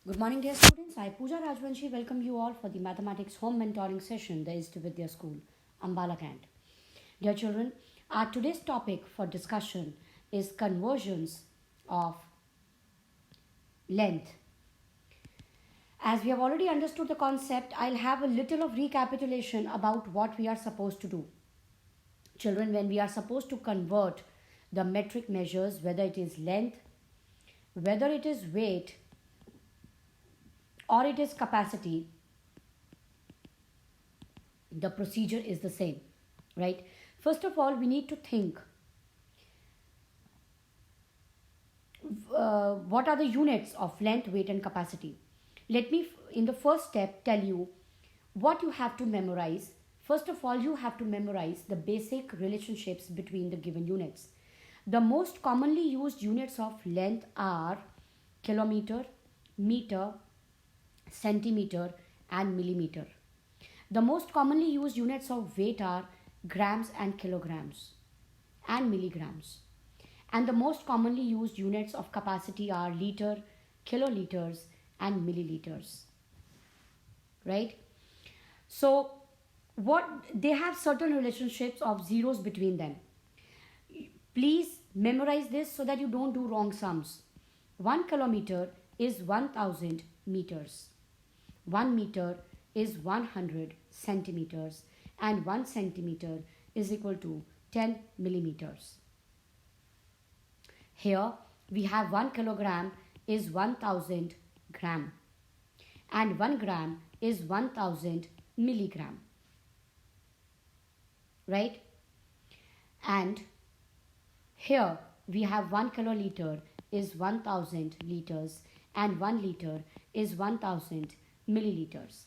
Good morning, dear students. I, Pooja Rajvanshi, welcome you all for the Mathematics Home Mentoring Session, the Vidya School, Ambala Cant. Dear children, our today's topic for discussion is conversions of length. As we have already understood the concept, I'll have a little of recapitulation about what we are supposed to do. Children, when we are supposed to convert the metric measures, whether it is length, whether it is weight, or it is capacity, the procedure is the same, right? First of all, we need to think what are the units of length, weight, and capacity. Let me, in the first step, tell you what you have to memorize. First of all, you have to memorize the basic relationships between the given units. The most commonly used units of length are kilometer, meter, centimeter, and millimeter. The most commonly used units of weight are grams and kilograms and milligrams. And the most commonly used units of capacity are liter, kiloliters, and milliliters. Right? So, what they have certain relationships of zeros between them. Please memorize this so that you don't do wrong sums. 1 kilometer is 1000 meters. 1 meter is 100 centimeters, and 1 centimeter is equal to 10 millimeters. Here we have 1 kilogram is 1000 gram, and 1 gram is 1000 milligram. Right? And here we have 1 kiloliter is 1000 liters, and 1 liter is 1000 milliliters.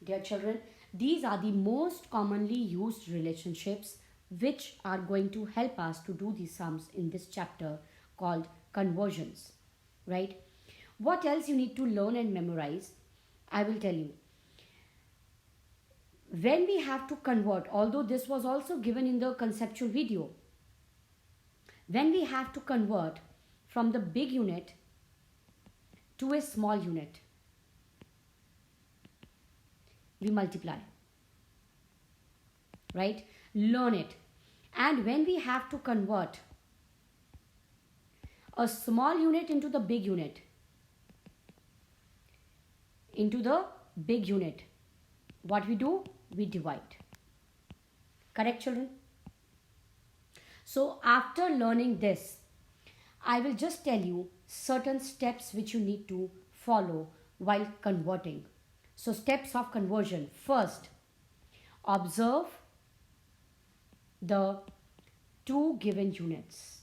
Dear children, these are the most commonly used relationships which are going to help us to do the sums in this chapter called conversions. Right? What else you need to learn and memorize? I will tell you. When we have to convert, although this was also given in the conceptual video, when we have to convert from the big unit to a small unit, we multiply. Right? Learn it. And when we have to convert a small unit into the big unit, what we do? We divide. Correct, children? So after learning this, I will just tell you certain steps which you need to follow while converting. So steps of conversion. First, observe the two given units.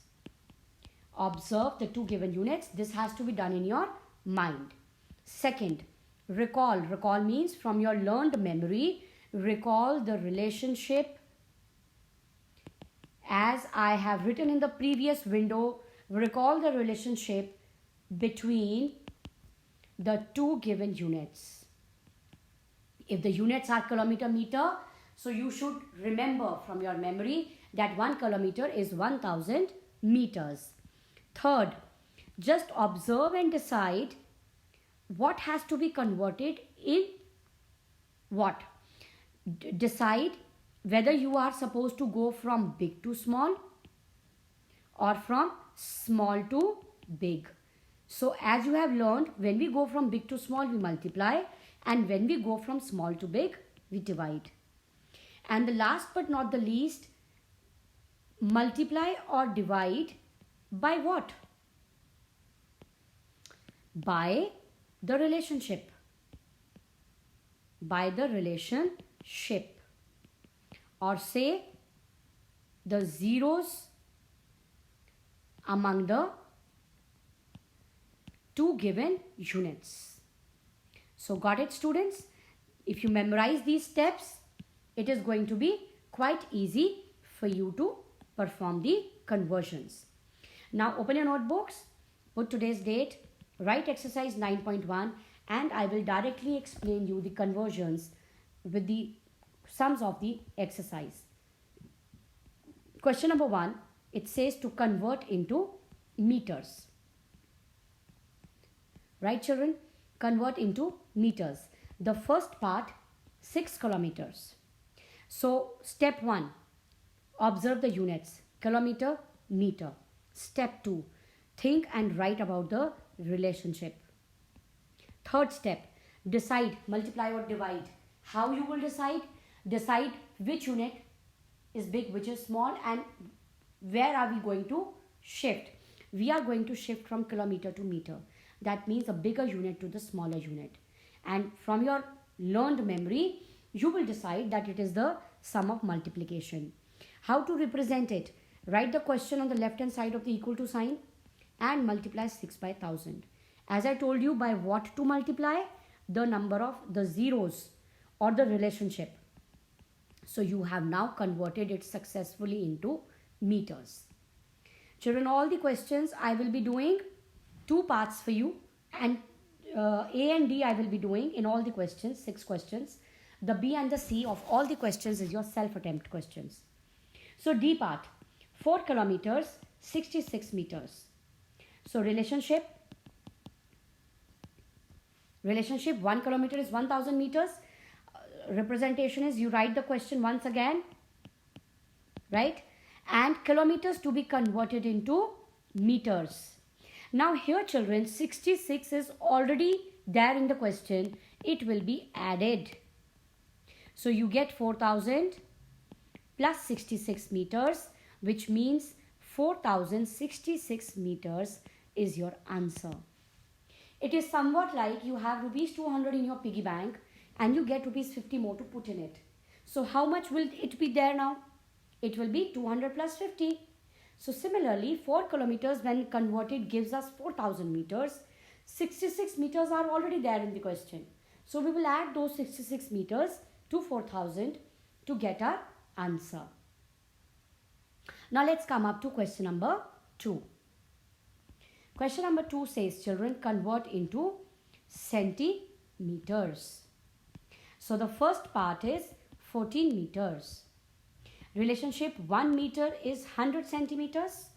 Observe the two given units. This has to be done in your mind. Second, recall. Recall means from your learned memory, recall the relationship as I have written in the previous window. Recall the relationship between the two given units. If the units are kilometer, meter, so you should remember from your memory that 1 kilometer is 1000 meters. Third, just observe and decide what has to be converted in what. Decide whether you are supposed to go from big to small or from small to big. So as you have learned, when we go from big to small, we multiply, and when we go from small to big, we divide. And the last but not the least, multiply or divide by what? By the relationship. By the relationship. Or say the zeros among the two given units. So got it, students? If you memorize these steps, it is going to be quite easy for you to perform the conversions. Now open your notebooks, put today's date, write exercise 9.1, and I will directly explain you the conversions with the sums of the exercise. Question number 1, it says to convert into meters. Right, children? convert into meters. The first part, 6 kilometers. So step 1, observe the units, kilometer, meter. Step 2, think and write about the relationship. Third step, decide, multiply or divide. How you will decide? Decide which unit is big, which is small, and where are we going to shift. We are going to shift from kilometer to meter. That means a bigger unit to the smaller unit. And from your learned memory, you will decide that it is the sum of multiplication. How to represent it? Write the question on the left hand side of the equal to sign and multiply 6 by 1000. As I told you, by what to multiply? The number of the zeros or the relationship. So you have now converted it successfully into meters. Children, all the questions I will be doing 2 parts for you, and A and D I will be doing in all the questions, 6 questions. The B and the C of all the questions is your self-attempt questions. So D part, 4 kilometers, 66 meters. So relationship, 1 kilometer is 1000 meters. Representation is you write the question once again, right? And kilometers to be converted into meters. Now here children, 66 is already there in the question. It will be added. So you get 4000 plus 66 meters, which means 4066 meters is your answer. It is somewhat like you have rupees 200 in your piggy bank and you get rupees 50 more to put in it. So how much will it be there now? It will be 200 plus 50. So similarly, 4 kilometers when converted gives us 4000 meters. 66 meters are already there in the question. So we will add those 66 meters to 4000 to get our answer. Now let's come up to question number 2. Question number 2 says, children, convert into centimeters. So the first part is 14 meters. Relationship 1 meter is 100 centimeters.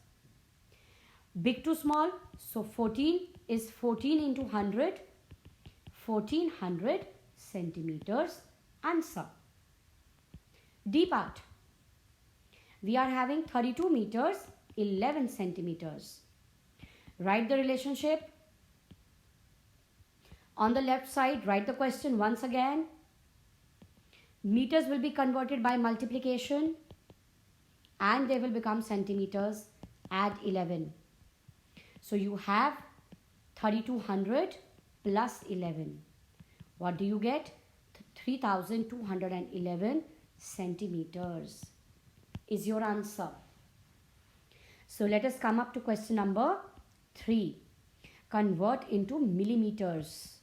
Big to small, so 14 is 14 into 100. 1400 centimeters. Answer. D part. We are having 32 meters, 11 centimeters. Write the relationship. On the left side, write the question once again. Meters will be converted by multiplication and they will become centimeters. Add 11. So you have 3200 plus 11. What do you get? 3211 centimeters is your answer. So let us come up to question number 3. Convert into millimeters.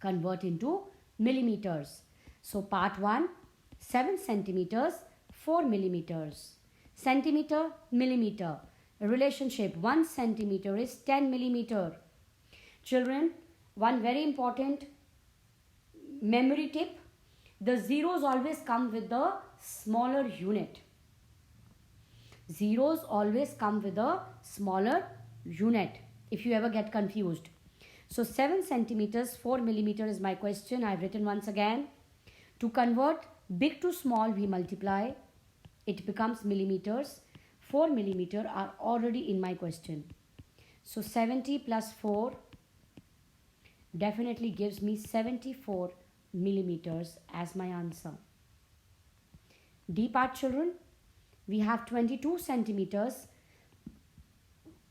Convert into millimeters. So part 1, 7 centimeters, 4 millimeters. Centimeter, millimeter. Relationship, 1 centimeter is 10 millimeter. Children, one very important memory tip. The zeros always come with the smaller unit. Zeros always come with a smaller unit if you ever get confused. So 7 centimeters, 4 millimeter is my question. I've written once again. To convert big to small, we multiply. It becomes millimeters. 4 millimeter are already in my question. So 70 plus 4 definitely gives me 74 millimeters as my answer. D part, children. We have 22 centimeters,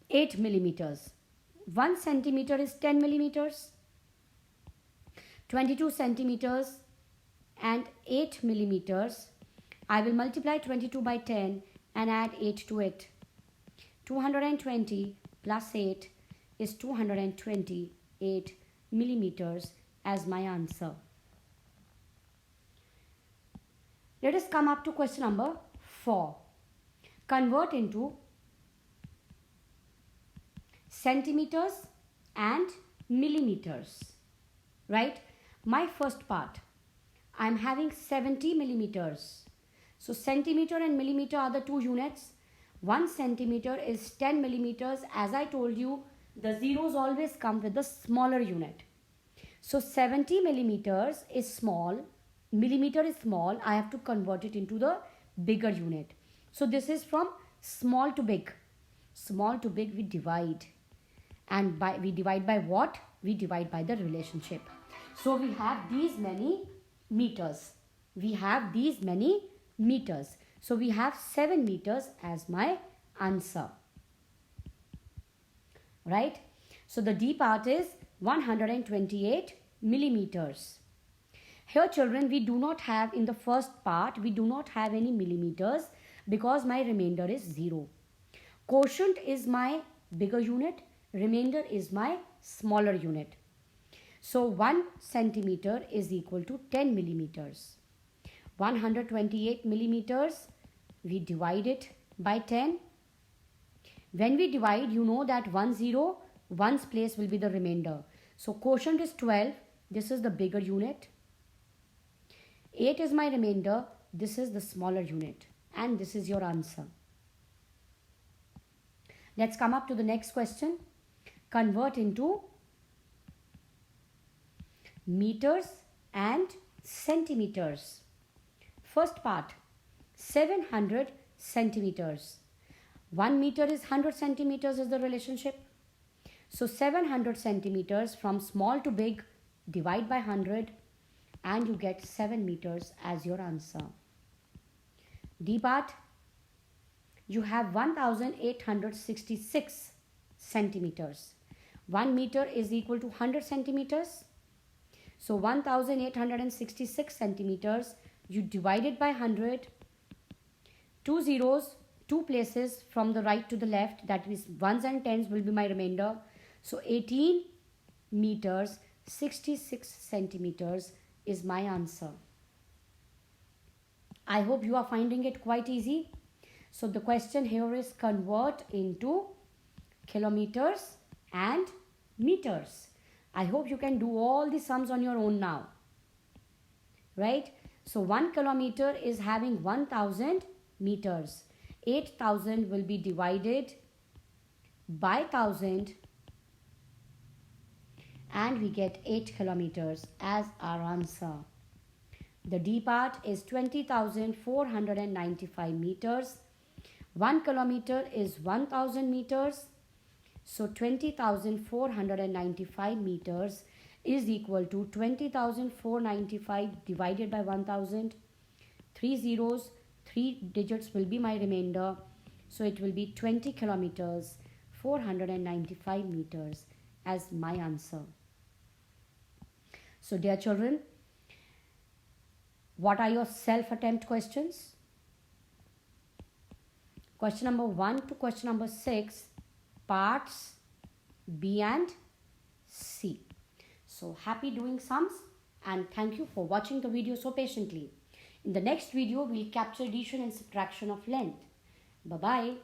8 millimeters. 1 centimeter is 10 millimeters. 22 centimeters and 8 millimeters. I will multiply 22 by 10 and add 8 to it. 220 plus 8 is 228 millimeters as my answer. Let us come up to question number 4. Convert into centimeters and millimeters. Right? My first part, I am having 70 millimeters. So centimeter and millimeter are the two units. 1 centimeter is 10 millimeters. As I told you, the zeros always come with the smaller unit. So 70 millimeters is small, millimeter is small, I have to convert it into the bigger unit. So this is from small to big. Small to big we divide. And we divide by what? We divide by the relationship. So we have these many meters. We have these many meters. So we have 7 meters as my answer. Right? So the D part is 128 millimeters. Here children, we do not have in the first part, we do not have any millimeters because my remainder is 0. Quotient is my bigger unit, remainder is my smaller unit. So 1 centimeter is equal to 10 millimeters. 128 millimeters, we divide it by 10. When we divide, you know that 1's place will be the remainder. So quotient is 12. This is the bigger unit. 8 is my remainder. This is the smaller unit. And this is your answer. Let's come up to the next question. Convert into meters and centimeters. First part, 700 centimeters. 1 meter is 100 centimeters is the relationship. So 700 centimeters from small to big, divide by 100 and you get 7 meters as your answer. D part, you have 1866 centimeters. 1 meter is equal to 100 centimeters. So 1866 centimeters, you divide it by 100. 2 zeros, 2 places from the right to the left, that is 1's and 10's will be my remainder. So 18 meters, 66 centimeters is my answer. I hope you are finding it quite easy. So the question here is convert into kilometers and meters. I hope you can do all the sums on your own now. Right? So 1 kilometer is having 1000 meters. 8000 will be divided by 1000 and we get 8 kilometers as our answer. The D part is 20,495 meters. 1 kilometer is 1000 meters. So 20,495 meters is equal to 20,495 divided by 1000. 3 zeros, 3 digits will be my remainder. So it will be 20 kilometers, 495 meters as my answer. So dear children, what are your self-attempt questions? Question number 1 to question number 6, parts B and C. So happy doing sums and thank you for watching the video so patiently. In the next video, we'll capture addition and subtraction of length. Bye-bye.